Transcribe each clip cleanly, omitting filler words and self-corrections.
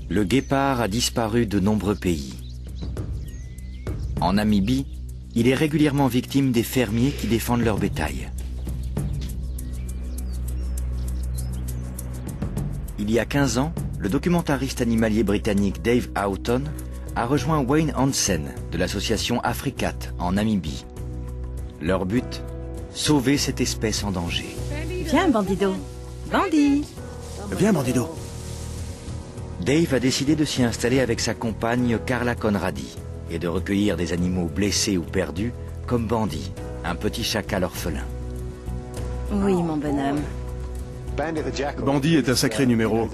Le guépard a disparu de nombreux pays. En Namibie, il est régulièrement victime des fermiers qui défendent leur bétail. Il y a 15 ans, le documentariste animalier britannique Dave Houghton a rejoint Wayne Hansen de l'association Africat en Namibie. Leur but, sauver cette espèce en danger. Viens, Bandido. Bandi. Viens, Bandido. Dave a décidé de s'y installer avec sa compagne Carla Conradi et de recueillir des animaux blessés ou perdus comme Bandy, un petit chacal orphelin. Oui, mon bonhomme. Bandy est un sacré numéro.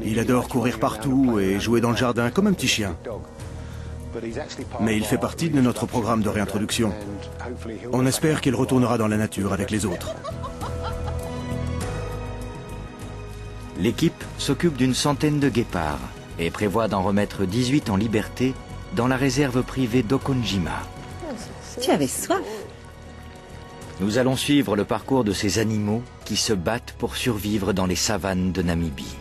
Il adore courir partout et jouer dans le jardin comme un petit chien. Mais il fait partie de notre programme de réintroduction. On espère qu'il retournera dans la nature avec les autres. L'équipe s'occupe d'une centaine de guépards et prévoit d'en remettre 18 en liberté dans la réserve privée d'Okonjima. Tu avais soif. Nous allons suivre le parcours de ces animaux qui se battent pour survivre dans les savanes de Namibie.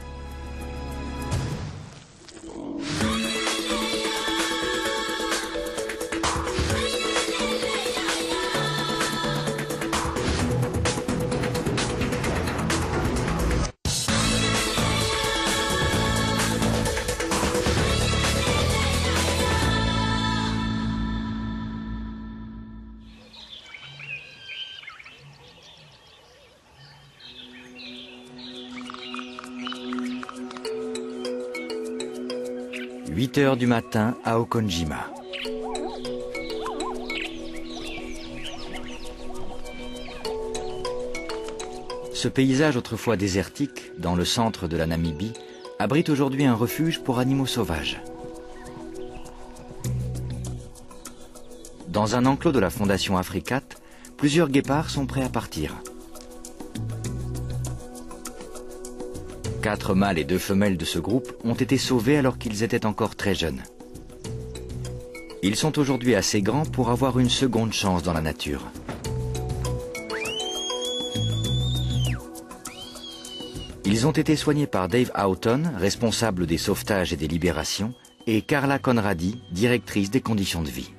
« 8 heures du matin à Okonjima. Ce paysage autrefois désertique, dans le centre de la Namibie, abrite aujourd'hui un refuge pour animaux sauvages. Dans un enclos de la Fondation Africat, plusieurs guépards sont prêts à partir. 4 mâles et 2 femelles de ce groupe ont été sauvés alors qu'ils étaient encore très jeunes. Ils sont aujourd'hui assez grands pour avoir une seconde chance dans la nature. Ils ont été soignés par Dave Houghton, responsable des sauvetages et des libérations, et Carla Conradi, directrice des conditions de vie.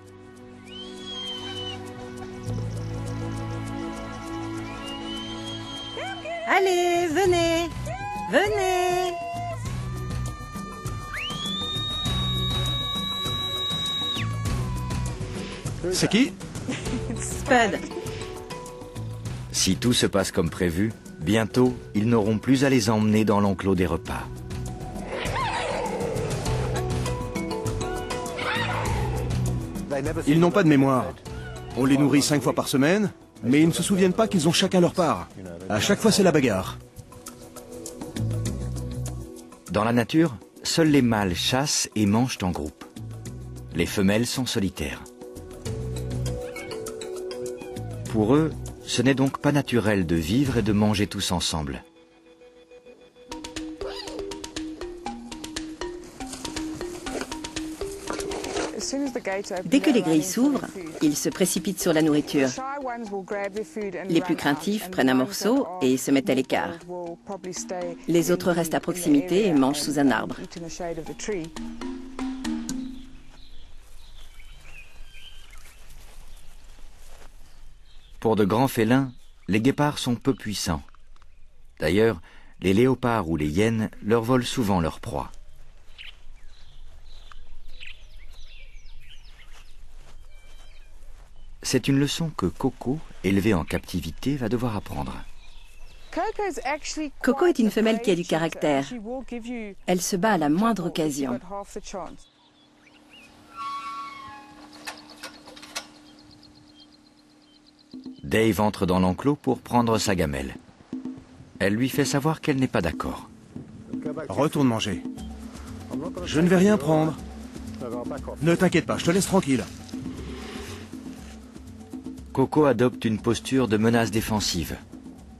Allez, venez. Venez. C'est qui? Spud. Si tout se passe comme prévu, bientôt, ils n'auront plus à les emmener dans l'enclos des repas. Ils n'ont pas de mémoire. On les nourrit 5 fois par semaine, mais ils ne se souviennent pas qu'ils ont chacun leur part. À chaque fois, c'est la bagarre. Dans la nature, seuls les mâles chassent et mangent en groupe. Les femelles sont solitaires. Pour eux, ce n'est donc pas naturel de vivre et de manger tous ensemble. Dès que les grilles s'ouvrent, ils se précipitent sur la nourriture. Les plus craintifs prennent un morceau et se mettent à l'écart. Les autres restent à proximité et mangent sous un arbre. Pour de grands félins, les guépards sont peu puissants. D'ailleurs, les léopards ou les hyènes leur volent souvent leur proie. C'est une leçon que Coco, élevée en captivité, va devoir apprendre. Coco est une femelle qui a du caractère. Elle se bat à la moindre occasion. Dave entre dans l'enclos pour prendre sa gamelle. Elle lui fait savoir qu'elle n'est pas d'accord. Retourne manger. Je ne vais rien prendre. Ne t'inquiète pas, je te laisse tranquille. Coco adopte une posture de menace défensive.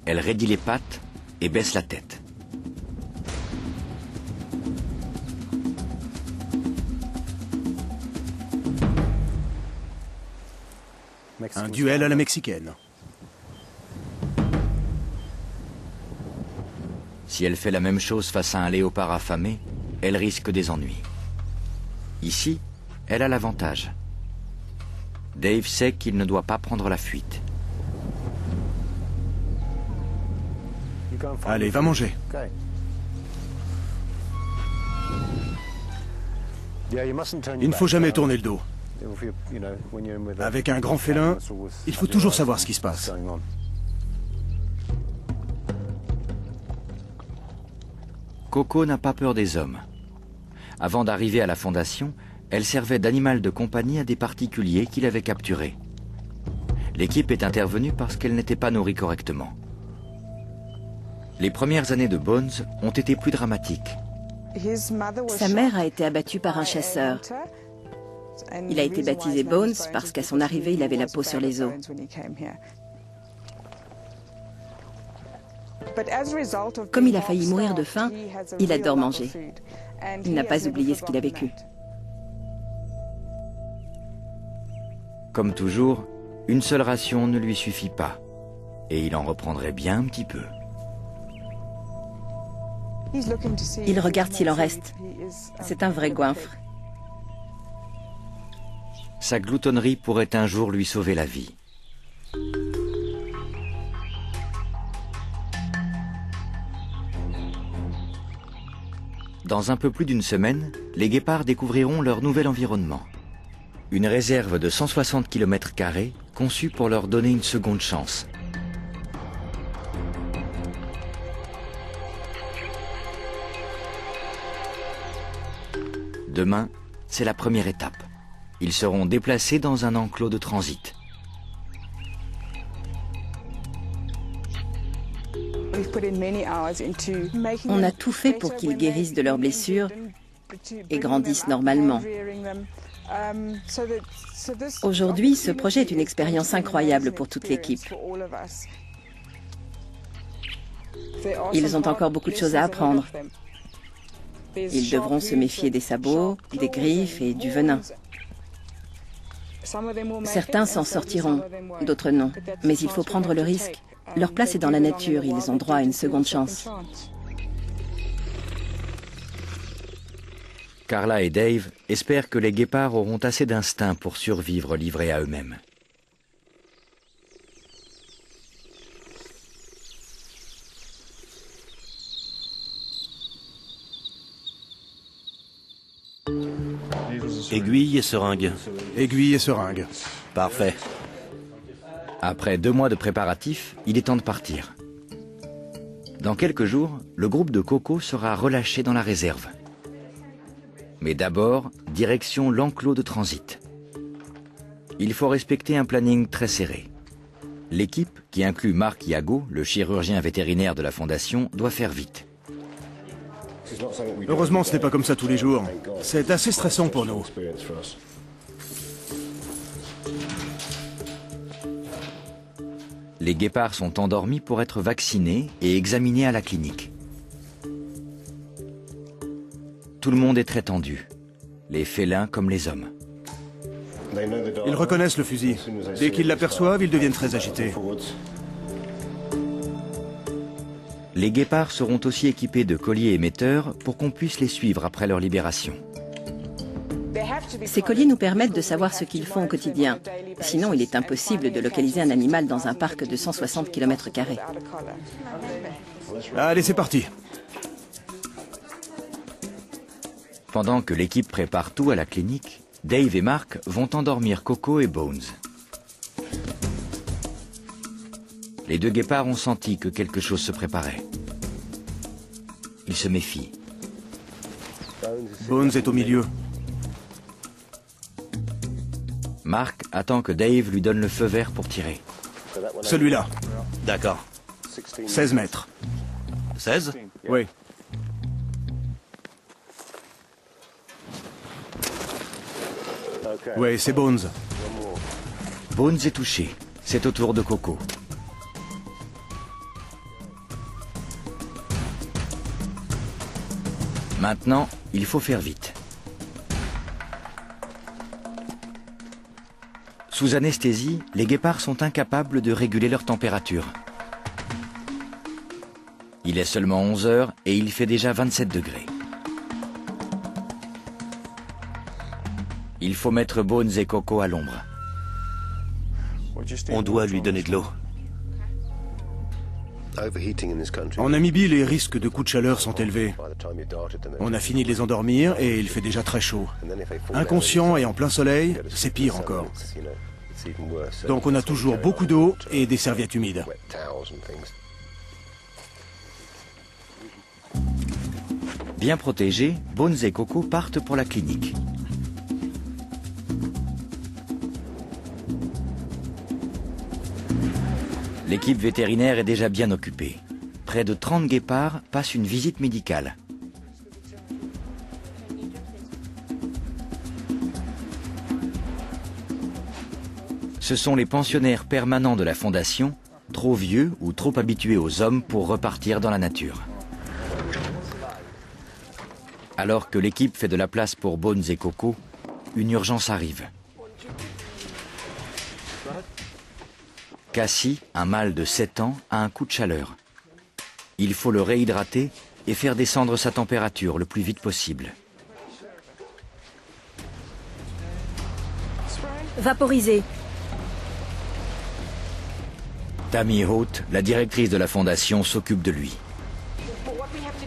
Elle raidit les pattes et baisse la tête. Un duel à la mexicaine. Si elle fait la même chose face à un léopard affamé, elle risque des ennuis. Ici, elle a l'avantage. Dave sait qu'il ne doit pas prendre la fuite. Allez, va manger. Il ne faut jamais tourner le dos. Avec un grand félin, il faut toujours savoir ce qui se passe. Coco n'a pas peur des hommes. Avant d'arriver à la fondation, elle servait d'animal de compagnie à des particuliers qui l'avaient capturée. L'équipe est intervenue parce qu'elle n'était pas nourrie correctement. Les premières années de Bones ont été plus dramatiques. Sa mère a été abattue par un chasseur. Il a été baptisé Bones parce qu'à son arrivée, il avait la peau sur les os. Comme il a failli mourir de faim, il adore manger. Il n'a pas oublié ce qu'il a vécu. Comme toujours, une seule ration ne lui suffit pas. Et il en reprendrait bien un petit peu. Il regarde s'il en reste. C'est un vrai goinfre. Sa gloutonnerie pourrait un jour lui sauver la vie. Dans un peu plus d'une semaine, les guépards découvriront leur nouvel environnement. Une réserve de 160 km² conçue pour leur donner une seconde chance. Demain, c'est la première étape. Ils seront déplacés dans un enclos de transit. On a tout fait pour qu'ils guérissent de leurs blessures et grandissent normalement. Aujourd'hui, ce projet est une expérience incroyable pour toute l'équipe. Ils ont encore beaucoup de choses à apprendre. Ils devront se méfier des sabots, des griffes et du venin. Certains s'en sortiront, d'autres non. Mais il faut prendre le risque. Leur place est dans la nature, ils ont droit à une seconde chance. Carla et Dave espèrent que les guépards auront assez d'instinct pour survivre livrés à eux-mêmes. Aiguille et seringue. Aiguille et seringue. Parfait. Après 2 mois de préparatifs, il est temps de partir. Dans quelques jours, le groupe de Coco sera relâché dans la réserve. Mais d'abord, direction l'enclos de transit. Il faut respecter un planning très serré. L'équipe, qui inclut Mark Yago, le chirurgien vétérinaire de la fondation, doit faire vite. Heureusement, ce n'est pas comme ça tous les jours. C'est assez stressant pour nous. Les guépards sont endormis pour être vaccinés et examinés à la clinique. Tout le monde est très tendu, les félins comme les hommes. Ils reconnaissent le fusil. Dès qu'ils l'aperçoivent, ils deviennent très agités. Les guépards seront aussi équipés de colliers émetteurs pour qu'on puisse les suivre après leur libération. Ces colliers nous permettent de savoir ce qu'ils font au quotidien. Sinon, il est impossible de localiser un animal dans un parc de 160 km². Allez, c'est parti. Pendant que l'équipe prépare tout à la clinique, Dave et Mark vont endormir Coco et Bones. Les 2 guépards ont senti que quelque chose se préparait. Ils se méfient. Bones est au milieu. Mark attend que Dave lui donne le feu vert pour tirer. Celui-là. D'accord. 16 mètres. 16? Oui. Oui, c'est Bones. Bones est touché. C'est au tour de Coco. Maintenant, il faut faire vite. Sous anesthésie, les guépards sont incapables de réguler leur température. Il est seulement 11 heures et il fait déjà 27 degrés. Il faut mettre Bones et Coco à l'ombre. On doit lui donner de l'eau. En Namibie, les risques de coups de chaleur sont élevés. On a fini de les endormir et il fait déjà très chaud. Inconscient et en plein soleil, c'est pire encore. Donc on a toujours beaucoup d'eau et des serviettes humides. Bien protégés, Bones et Coco partent pour la clinique. L'équipe vétérinaire est déjà bien occupée. Près de 30 guépards passent une visite médicale. Ce sont les pensionnaires permanents de la fondation, trop vieux ou trop habitués aux hommes pour repartir dans la nature. Alors que l'équipe fait de la place pour Bones et Coco, une urgence arrive. Cassie, un mâle de 7 ans, a un coup de chaleur. Il faut le réhydrater et faire descendre sa température le plus vite possible. Vaporiser. Tammy Haute, la directrice de la fondation, s'occupe de lui.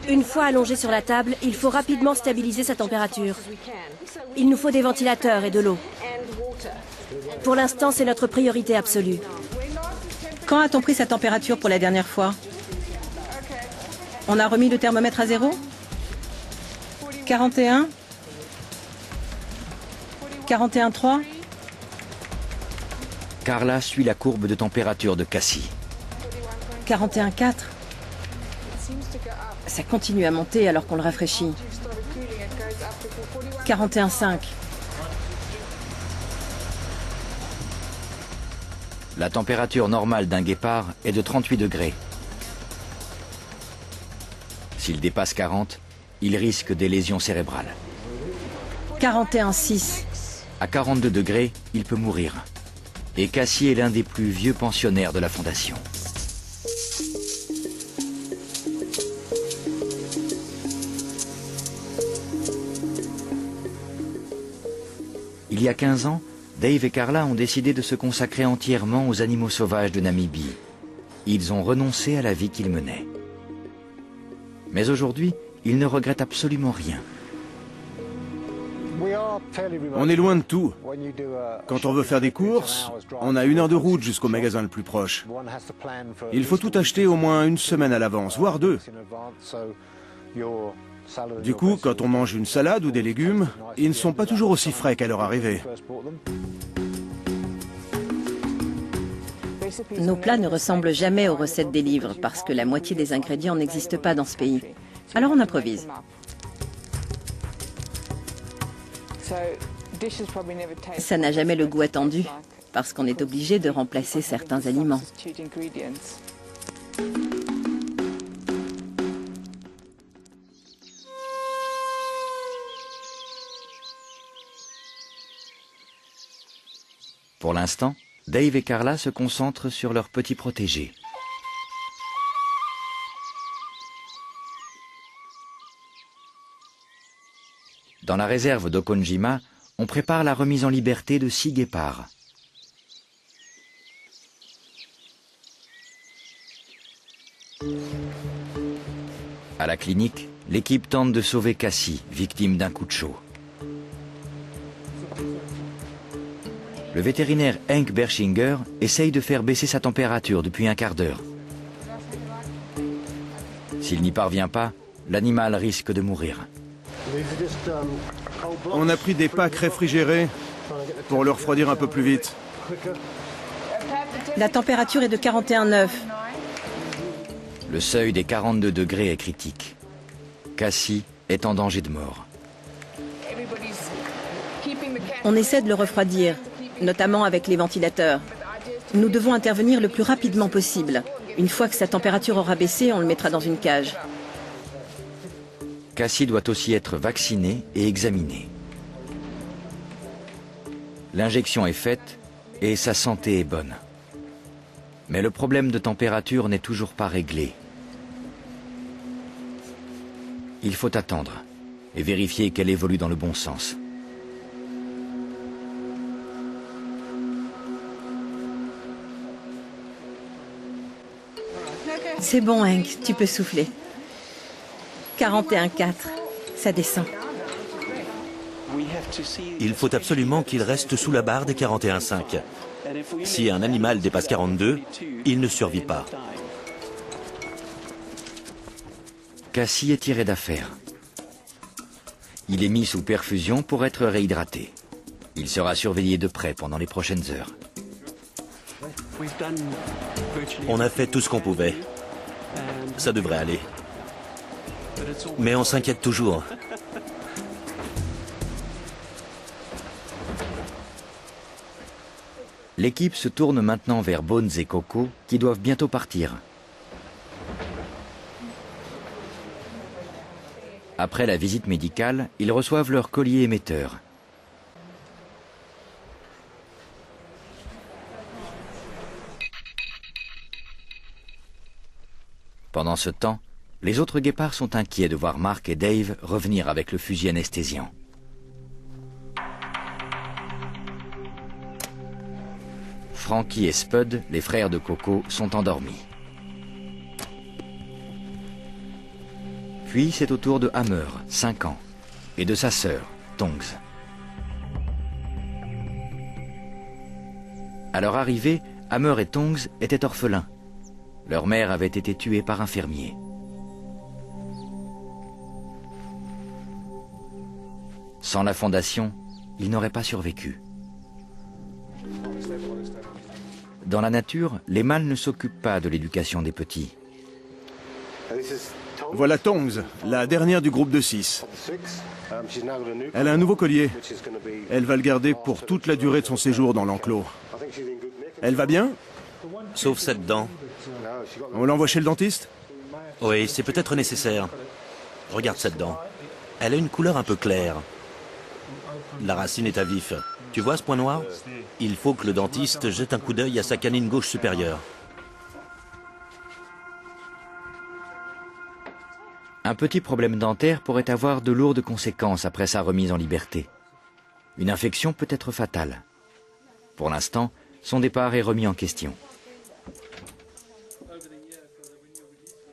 Une fois allongé sur la table, il faut rapidement stabiliser sa température. Il nous faut des ventilateurs et de l'eau. Pour l'instant, c'est notre priorité absolue. Quand a-t-on pris sa température pour la dernière fois? On a remis le thermomètre à 0? 41? 41,3? Carla suit la courbe de température de Cassie. 41,4? Ça continue à monter alors qu'on le rafraîchit. 41,5. La température normale d'un guépard est de 38 degrés. S'il dépasse 40, il risque des lésions cérébrales. 41,6. À 42 degrés, il peut mourir. Et Cassie est l'un des plus vieux pensionnaires de la fondation. Il y a 15 ans, Dave et Carla ont décidé de se consacrer entièrement aux animaux sauvages de Namibie. Ils ont renoncé à la vie qu'ils menaient. Mais aujourd'hui, ils ne regrettent absolument rien. On est loin de tout. Quand on veut faire des courses, on a 1 heure de route jusqu'au magasin le plus proche. Il faut tout acheter au moins 1 semaine à l'avance, voire 2. Du coup, quand on mange une salade ou des légumes, ils ne sont pas toujours aussi frais qu'à leur arrivée. Nos plats ne ressemblent jamais aux recettes des livres parce que la moitié des ingrédients n'existent pas dans ce pays. Alors on improvise. Ça n'a jamais le goût attendu parce qu'on est obligé de remplacer certains aliments. Pour l'instant, Dave et Carla se concentrent sur leur petit protégé. Dans la réserve d'Okonjima, on prépare la remise en liberté de 6 guépards. À la clinique, l'équipe tente de sauver Cassie, victime d'un coup de chaud. Le vétérinaire Henk Bershinger essaye de faire baisser sa température depuis un quart d'heure. S'il n'y parvient pas, l'animal risque de mourir. On a pris des packs réfrigérés pour le refroidir un peu plus vite. La température est de 41,9. Le seuil des 42 degrés est critique. Cassie est en danger de mort. On essaie de le refroidir, notamment avec les ventilateurs. Nous devons intervenir le plus rapidement possible. Une fois que sa température aura baissé, on le mettra dans une cage. Cassie doit aussi être vaccinée et examinée. L'injection est faite et sa santé est bonne. Mais le problème de température n'est toujours pas réglé. Il faut attendre et vérifier qu'elle évolue dans le bon sens. C'est bon, Hank, tu peux souffler. 41,4, ça descend. Il faut absolument qu'il reste sous la barre des 41,5. Si un animal dépasse 42, il ne survit pas. Cassie est tiré d'affaire. Il est mis sous perfusion pour être réhydraté. Il sera surveillé de près pendant les prochaines heures. On a fait tout ce qu'on pouvait. Ça devrait aller. Mais on s'inquiète toujours. L'équipe se tourne maintenant vers Bones et Coco, qui doivent bientôt partir. Après la visite médicale, ils reçoivent leur collier émetteur. Pendant ce temps, les autres guépards sont inquiets de voir Mark et Dave revenir avec le fusil anesthésiant. Frankie et Spud, les frères de Coco, sont endormis. Puis c'est au tour de Hammer, 5 ans, et de sa sœur, Tongs. À leur arrivée, Hammer et Tongs étaient orphelins. Leur mère avait été tuée par un fermier. Sans la fondation, ils n'auraient pas survécu. Dans la nature, les mâles ne s'occupent pas de l'éducation des petits. Voilà Tongs, la dernière du groupe de 6. Elle a un nouveau collier. Elle va le garder pour toute la durée de son séjour dans l'enclos. Elle va bien? Sauf cette dent. On l'envoie chez le dentiste? Oui, c'est peut-être nécessaire. Regarde cette dent. Elle a une couleur un peu claire. La racine est à vif. Tu vois ce point noir? Il faut que le dentiste jette un coup d'œil à sa canine gauche supérieure. Un petit problème dentaire pourrait avoir de lourdes conséquences après sa remise en liberté. Une infection peut être fatale. Pour l'instant, son départ est remis en question.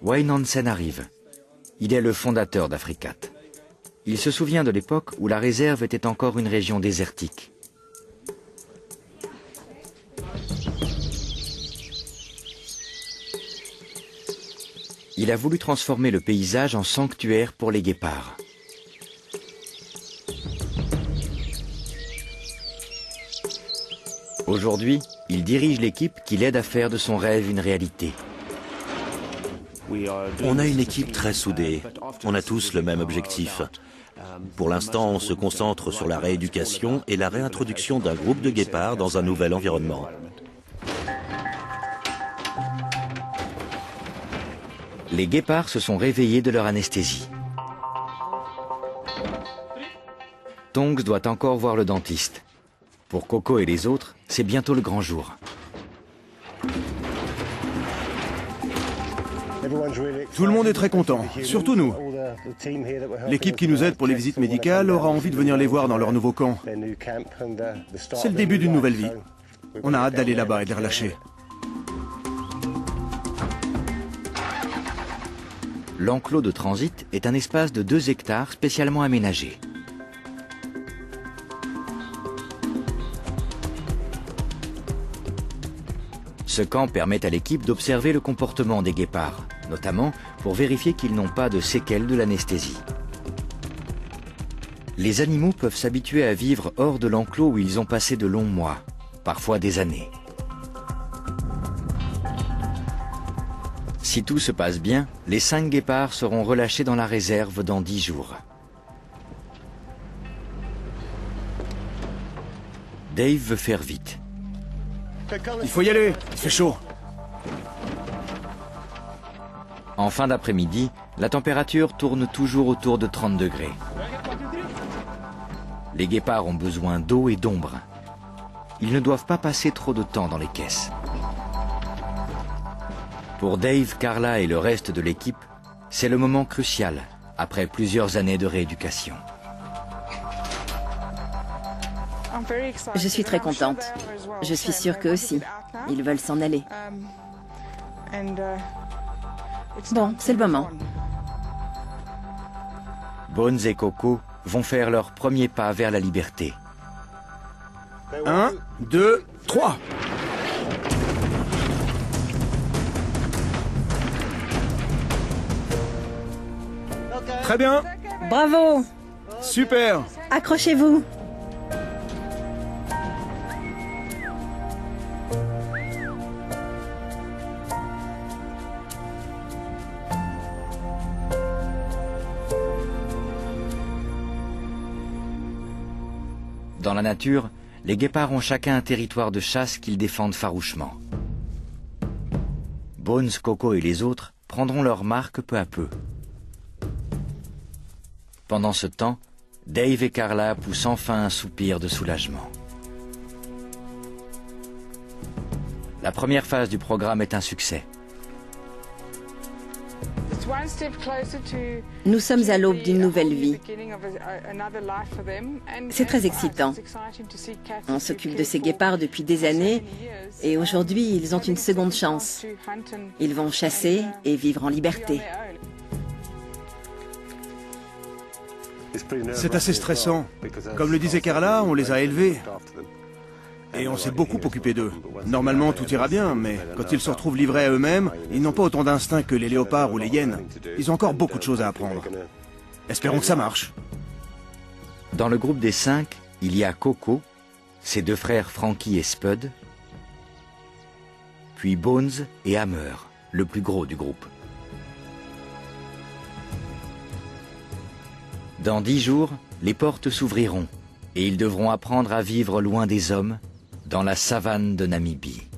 Wayne Hansen arrive. Il est le fondateur d'Africat. Il se souvient de l'époque où la réserve était encore une région désertique. Il a voulu transformer le paysage en sanctuaire pour les guépards. Aujourd'hui, il dirige l'équipe qui l'aide à faire de son rêve une réalité. On a une équipe très soudée. On a tous le même objectif. Pour l'instant, on se concentre sur la rééducation et la réintroduction d'un groupe de guépards dans un nouvel environnement. Les guépards se sont réveillés de leur anesthésie. Tongs doit encore voir le dentiste. Pour Coco et les autres, c'est bientôt le grand jour. Tout le monde est très content, surtout nous. L'équipe qui nous aide pour les visites médicales aura envie de venir les voir dans leur nouveau camp. C'est le début d'une nouvelle vie. On a hâte d'aller là-bas et de les relâcher. L'enclos de transit est un espace de 2 hectares spécialement aménagé. Ce camp permet à l'équipe d'observer le comportement des guépards, notamment pour vérifier qu'ils n'ont pas de séquelles de l'anesthésie. Les animaux peuvent s'habituer à vivre hors de l'enclos où ils ont passé de longs mois, parfois des années. Si tout se passe bien, les 5 guépards seront relâchés dans la réserve dans 10 jours. Dave veut faire vite. Il faut y aller, il fait chaud. En fin d'après-midi, la température tourne toujours autour de 30 degrés. Les guépards ont besoin d'eau et d'ombre. Ils ne doivent pas passer trop de temps dans les caisses. Pour Dave, Carla et le reste de l'équipe, c'est le moment crucial, après plusieurs années de rééducation. Je suis très contente. Je suis sûre qu'eux aussi. Ils veulent s'en aller. Bon, c'est le moment. Bones et Coco vont faire leur premier pas vers la liberté. 1, 2, 3. Très bien. Bravo! Super. Accrochez-vous! Dans la nature, les guépards ont chacun un territoire de chasse qu'ils défendent farouchement. Bones, Coco et les autres prendront leur marque peu à peu. Pendant ce temps, Dave et Carla poussent enfin un soupir de soulagement. La première phase du programme est un succès. Nous sommes à l'aube d'une nouvelle vie. C'est très excitant. On s'occupe de ces guépards depuis des années et aujourd'hui, ils ont une seconde chance. Ils vont chasser et vivre en liberté. C'est assez stressant. Comme le disait Carla, on les a élevés. Et on s'est beaucoup occupé d'eux. Normalement, tout ira bien, mais quand ils se retrouvent livrés à eux-mêmes, ils n'ont pas autant d'instinct que les léopards ou les hyènes. Ils ont encore beaucoup de choses à apprendre. Espérons que ça marche. Dans le groupe des 5, il y a Coco, ses deux frères Frankie et Spud, puis Bones et Hammer, le plus gros du groupe. Dans 10 jours, les portes s'ouvriront et ils devront apprendre à vivre loin des hommes, dans la savane de Namibie.